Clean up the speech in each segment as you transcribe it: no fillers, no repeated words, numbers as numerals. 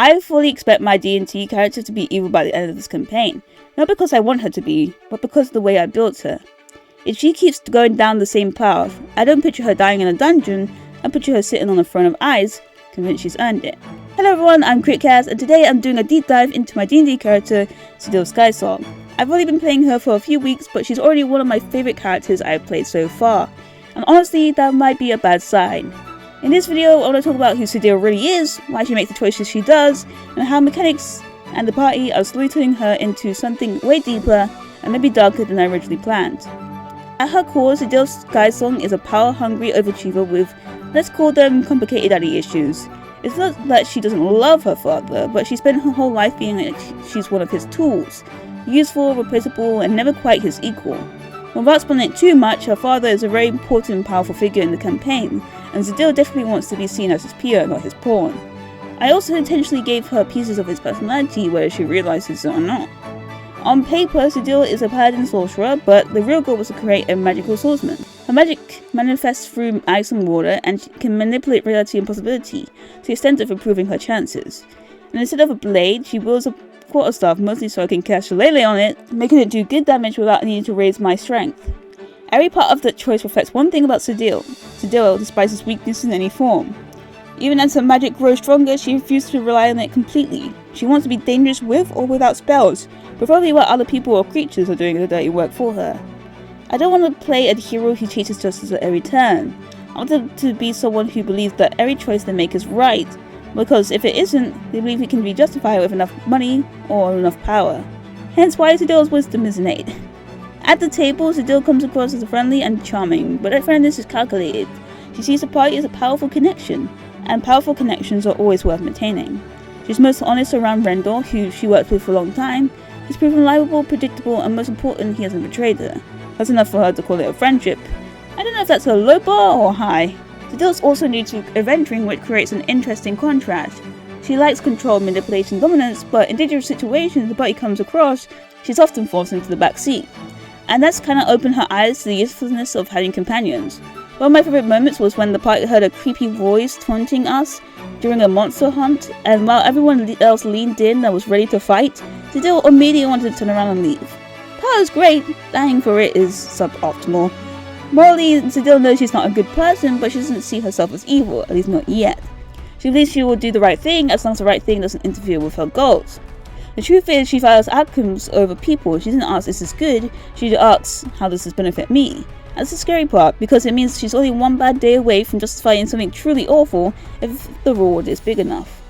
I fully expect my D&T character to be evil by the end of this campaign, not because I want her to be, but because of the way I built her. If she keeps going down the same path, I don't picture her dying in a dungeon, I picture her sitting on a throne of ice, convinced she's earned it. Hello everyone, I'm Crickcast, and today I'm doing a deep dive into my D&D character, Zadil Skysong. I've only been playing her for a few weeks, but she's already one of my favourite characters I've played so far, and honestly, that might be a bad sign. In this video, I want to talk about who Zadil really is, why she makes the choices she does, and how mechanics and the party are slowly turning her into something way deeper and maybe darker than I originally planned. At her core, Zadil Skysong is a power-hungry overachiever with, let's call them, complicated daddy issues. It's not that she doesn't love her father, but she spent her whole life being like she's one of his tools, useful, replaceable, and never quite his equal. Without spoiling it too much, her father is a very important and powerful figure in the campaign, and Zadil definitely wants to be seen as his peer, not his pawn. I also intentionally gave her pieces of his personality, whether she realizes it or not. On paper, Zadil is a paladin sorcerer, but the real goal was to create a magical swordsman. Her magic manifests through ice and water, and she can manipulate reality and possibility, to the extent of improving her chances. And instead of a blade, she wields a quarterstaff, mostly so I can cast Shillelagh on it, making it do good damage without needing to raise my strength. Every part of that choice reflects one thing about Zadil. Zadil despises weakness in any form. Even as her magic grows stronger, she refuses to rely on it completely. She wants to be dangerous with or without spells, preferably while other people or creatures are doing the dirty work for her. I don't want to play a hero who chases justice at every turn. I want them to be someone who believes that every choice they make is right, because if it isn't, they believe it can be justified with enough money or enough power. Hence why Zadil's wisdom is innate. At the table, Zadil comes across as friendly and charming, but that friendliness is calculated. She sees the party as a powerful connection, and powerful connections are always worth maintaining. She's most honest around Rendor, who she worked with for a long time. He's proven reliable, predictable, and most important, he hasn't betrayed her. That's enough for her to call it a friendship. I don't know if that's a low bar or high. Zadil's also new to adventuring, which creates an interesting contrast. She likes control, manipulation, dominance, but in dangerous situations the party comes across, she's often forced into the back seat. And that's kind of opened her eyes to the usefulness of having companions. One of my favourite moments was when the party heard a creepy voice taunting us during a monster hunt, and while everyone else leaned in and was ready to fight, Zadil immediately wanted to turn around and leave. Power is great, dying for it is suboptimal. Morally, Zadil knows she's not a good person, but she doesn't see herself as evil, at least not yet. She believes she will do the right thing as long as the right thing doesn't interfere with her goals. The truth is, she values outcomes over people. She doesn't ask, is this good? She asks, how does this benefit me? That's the scary part, because it means she's only one bad day away from justifying something truly awful if the reward is big enough.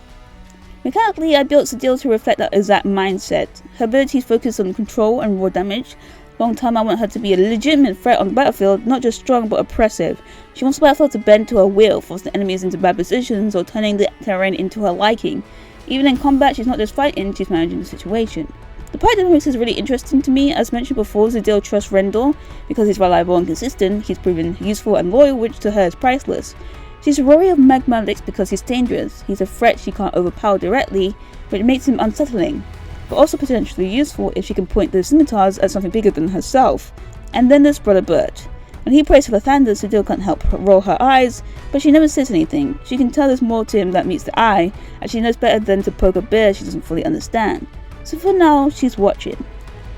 Mechanically, I built Zadil to reflect that exact mindset. Her abilities focus on control and raw damage. Long time I want her to be a legitimate threat on the battlefield, not just strong but oppressive. She wants the battlefield to bend to her will, forcing enemies into bad positions or turning the terrain into her liking. Even in combat, she's not just fighting, she's managing the situation. The party dynamics is really interesting to me. As mentioned before, Zadil trusts Rendor because he's reliable and consistent. He's proven useful and loyal, which to her is priceless. She's wary of Magmalix because he's dangerous. He's a threat she can't overpower directly, which makes him unsettling, but also potentially useful if she can point the scimitars at something bigger than herself. And then there's Brother Bert. When he prays for Lathander, Zadil can't help roll her eyes, but she never says anything. She can tell there's more to him that meets the eye, and she knows better than to poke a bear she doesn't fully understand. So for now, she's watching.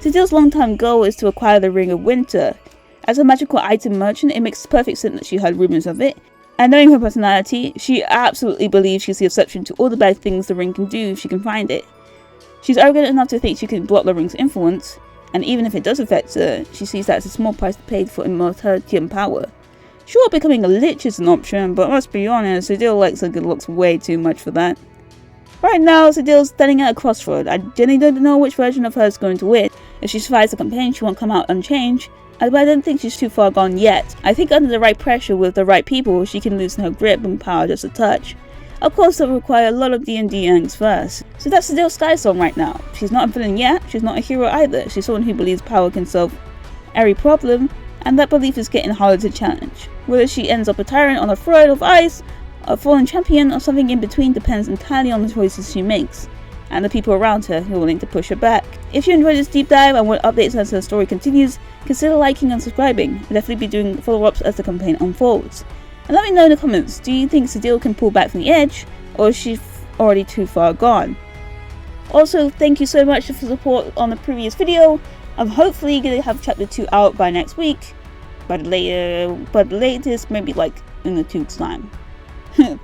Zadil's long-time goal is to acquire the Ring of Winter. As a magical item merchant, it makes perfect sense that she heard rumors of it, and knowing her personality, she absolutely believes she's the exception to all the bad things the ring can do if she can find it. She's arrogant enough to think she can block the ring's influence, and even if it does affect her, she sees that as a small price paid for immortality and power. Sure, becoming a lich is an option, but let's be honest, Zadil likes her good looks way too much for that. Right now, Zadil's standing at a crossroad. I genuinely don't know which version of her is going to win. If she survives the campaign, she won't come out unchanged, but I don't think she's too far gone yet. I think under the right pressure with the right people, she can loosen her grip and power just a touch. Of course, it'll require a lot of D&D angst first. So that's Zadil Skysong right now. She's not a villain yet, she's not a hero either. She's someone who believes power can solve every problem, and that belief is getting harder to challenge. Whether she ends up a tyrant on a throne of ice, a fallen champion, or something in between depends entirely on the choices she makes, and the people around her who are willing to push her back. If you enjoyed this deep dive and want updates as the story continues, consider liking and subscribing. I'll definitely be doing follow-ups as the campaign unfolds. And let me know in the comments, do you think Zadil can pull back from the edge, or is she already too far gone. Also, thank you so much for support on the previous video. I'm hopefully gonna have chapter 2 out by next week, by the latest, maybe like in the 2 weeks time.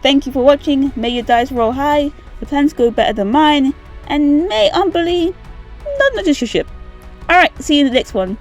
Thank you for watching. May your dice roll high, the plans go better than mine, and may Umberly not notice your ship. Alright, see you in the next one.